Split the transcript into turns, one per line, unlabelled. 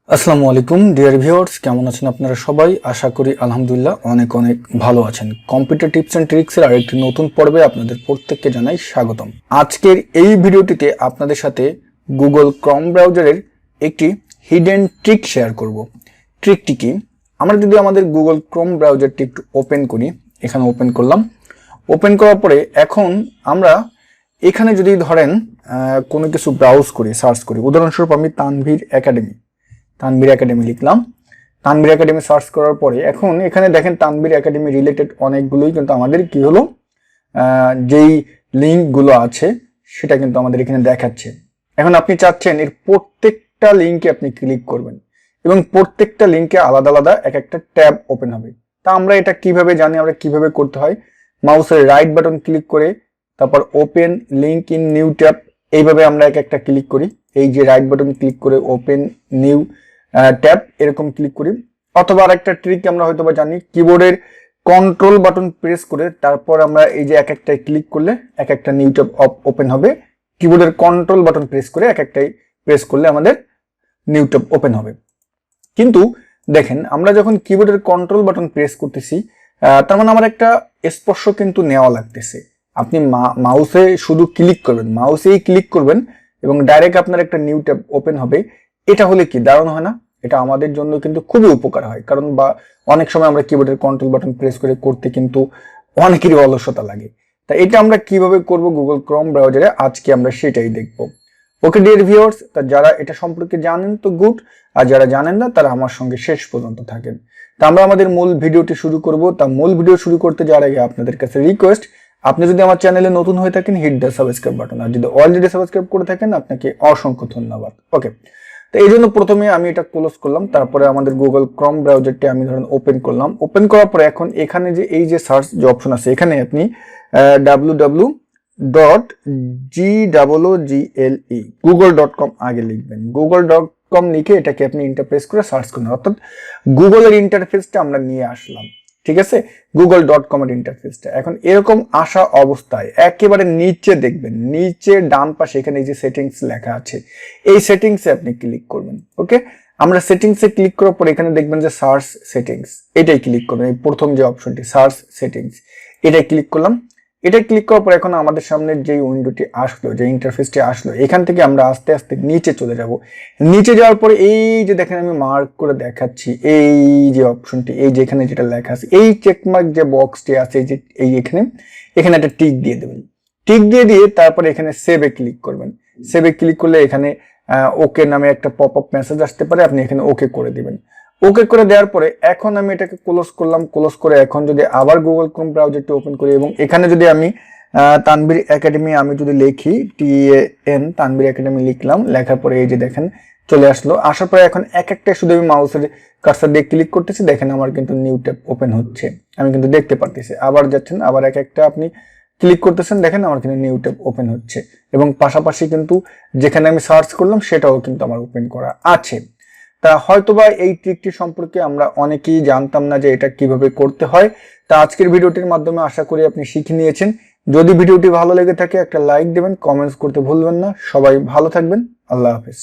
আসসালামু আলাইকুম dear viewers, কেমন আছেন আপনারা সবাই? আশা করি আলহামদুলিল্লাহ অনেক অনেক ভালো আছেন। কম্পিউটার টিপস এন্ড ট্রিক্সের আরেকটি নতুন পর্বে আপনাদের প্রত্যেককে জানাই স্বাগতম। আজকের এই ভিডিওটিতে আপনাদের সাথে গুগল ক্রোম ব্রাউজারের একটি হিডেন ট্রিক শেয়ার করব। ট্রিকটি কি? আমরা যদি আমাদের গুগল ক্রোম ব্রাউজারটি একটু ওপেন করি, এখানে ওপেন করলাম। ওপেন করার পরে এখন আমরা এখানে যদি ধরেন কোনো কিছু ব্রাউজ করি, সার্চ করি, উদাহরণস্বরূপ আমি তানভীর একাডেমি লিখলাম। তানভীর একাডেমি সার্চ করার পরে এখন এখানে দেখেন তানভীর একাডেমি রিলেটেড অনেকগুলোই কিন্তু আমাদের কি হলো, যেই লিঙ্কগুলো আছে সেটা কিন্তু আমাদের এখানে দেখাচ্ছে। এখন আপনি চাচ্ছেন এর প্রত্যেকটা লিঙ্কে আপনি ক্লিক করবেন এবং প্রত্যেকটা লিঙ্কে আলাদা আলাদা এক একটা ট্যাব ওপেন হবে। তা আমরা এটা কিভাবে জানি, আমরা কিভাবে করতে হয়? মাউসের রাইট বাটন ক্লিক করে তারপর open link in new tab, এইভাবে আমরা এক একটা ক্লিক করি। এই যে রাইট বাটন ক্লিক করে ওপেন নিউ ট্যাব এরকম ক্লিক করি। অথবা আরেকটা ট্রিক আমরা হয়তো বা জানি, কিবোর্ডের কন্ট্রোল বাটন প্রেস করে তারপর আমরা এই যে এক একটাই ক্লিক করলে এক একটা নিউ ট্যাব ওপেন হবে। কিবোর্ডের কন্ট্রোল বাটন প্রেস করে এক একটাই প্রেস করলে আমাদের নিউ ট্যাব ওপেন হবে। কিন্তু দেখেন আমরা যখন কিবোর্ডের কন্ট্রোল বাটন প্রেস করতেছি, তার মানে আমার একটা স্পর্শ কিন্তু নেওয়া লাগতেছে। আপনি মাউসে শুধু ক্লিক করবেন, মাউসেই ক্লিক করবেন এবং ডাইরেক্ট আপনার একটা নিউ ট্যাব ওপেন হবে। এটা হলে কি দারুণ হয় না? এটা আমাদের জন্য কিন্তু খুবই উপকার হয়, কারণ বা অনেক সময় আমরা কিবোর্ডের কন্ট্রোল বাটন প্রেস করে করতে কিন্তু অনেকেরই অলসতা লাগে। তা এটা আমরা কিভাবে করব গুগল ক্রোম ব্রাউজারে, আজকে আমরা সেটাই দেখব। ওকে ডিয়ার ভিউয়ার্স, তা যারা এটা সম্পর্কে জানেন তো গুড, আর যারা জানেন না তারা আমার সঙ্গে শেষ পর্যন্ত থাকেন। তা আমরা আমাদের মূল ভিডিওটি শুরু করব। তা মূল ভিডিও শুরু করতে যাওয়ার আগে আপনাদের কাছে রিকোয়েস্ট, আপনি যদি আমার চ্যানেলে নতুন হয়ে থাকেন হিট দ্য সাবস্ক্রাইব বাটন, আর যদি অলরেডি সাবস্ক্রাইব করে থাকেন আপনাকে অসংখ্য ধন্যবাদ। ওকে, তো এই জন্য প্রথমে আমি এটা ক্লোজ করলাম, তারপরে আমাদের গুগল ক্রোম ব্রাউজারটি আমি ধরেন ওপেন করলাম। ওপেন করার পরে এখন এখানে যে এই যে সার্চ যে অপশন আছে, এখানে আপনি www.google google.com আগে লিখবেন। google.com লিখে এটাকে আপনি ইন্টারপ্রেস করে সার্চ করুন, অর্থাৎ গুগলের ইন্টারফেসটা আমরা নিয়ে আসলাম। ঠিক আছে, google.com এর ইন্টারফেসটা এখন এরকম আসা অবস্থায় একেবারে নিচে দেখবেন, নিচে ডান পাশে এখানে এই যে সেটিংস লেখা আছে, এই সেটিংসে আপনি ক্লিক করবেন। ওকে, আমরা সেটিংসে ক্লিক করার পর এখানে দেখবেন যে সার্চ সেটিংস, এটাই ক্লিক করবেন। এই প্রথম যে অপশনটি সার্চ সেটিংস, এটাই ক্লিক করলাম। এটা ক্লিক করার পর এখন আমাদের সামনে যে উইন্ডোটি আসলো, যে ইন্টারফেসটি আসলো, এখান থেকে আমরা আস্তে আস্তে নিচে চলে যাব। নিচে যাওয়ার পরে এই যে দেখেন আমি মার্ক করে দেখাচ্ছি, এই যে অপশনটি, এই যে এখানে যেটা লেখা আছে, এই চেকমার্ক যে বক্সটি আছে, এই যে এই এখানে একটা টিক দিয়ে দেবেন। টিক দিয়ে তারপরে এখানে সেভে ক্লিক করবেন। সেভে ক্লিক করলে এখানে ওকে নামে একটা পপ আপ মেসেজ আসতে পারে, আপনি এখানে ওকে করে দিবেন। ওকে করে দেওয়ার পরে এখন আমি এটাকে ক্লোজ করলাম। ক্লোজ করে এখন যদি আবার গুগল ক্রোম ব্রাউজারটি ওপেন করি এবং এখানে যদি আমি তানভীর একাডেমি আমি যদি লিখি, TAN তানভীর একাডেমি লিখলাম, লেখার পরে এই যে দেখেন চলে আসলো। আসার পরে এখন এক একটা শুধু আমি মাউসের কার্সার দিয়ে ক্লিক করতেছি, দেখেন আমার কিন্তু নিউ ট্যাব ওপেন হচ্ছে, আমি কিন্তু দেখতে পারতেছি। আবার যাচ্ছেন, আবার এক একটা আপনি ক্লিক করতেছেন, দেখেন আমার কিন্তু নিউ ট্যাব ওপেন হচ্ছে এবং পাশাপাশি কিন্তু যেখানে আমি সার্চ করলাম সেটাও কিন্তু আমার ওপেন করা আছে। তা হয়তোবা এই ট্রিকটি সম্পর্কে আমরা অনেকেই জানতাম না যে এটা কিভাবে করতে হয়। তা আজকের ভিডিওটির মাধ্যমে আশা করি আপনি শিখে নিয়েছেন। যদি ভিডিওটি ভালো লেগে থাকে একটা লাইক দেবেন, কমেন্টস করতে ভুলবেন না। সবাই ভালো থাকবেন, আল্লাহ হাফেজ।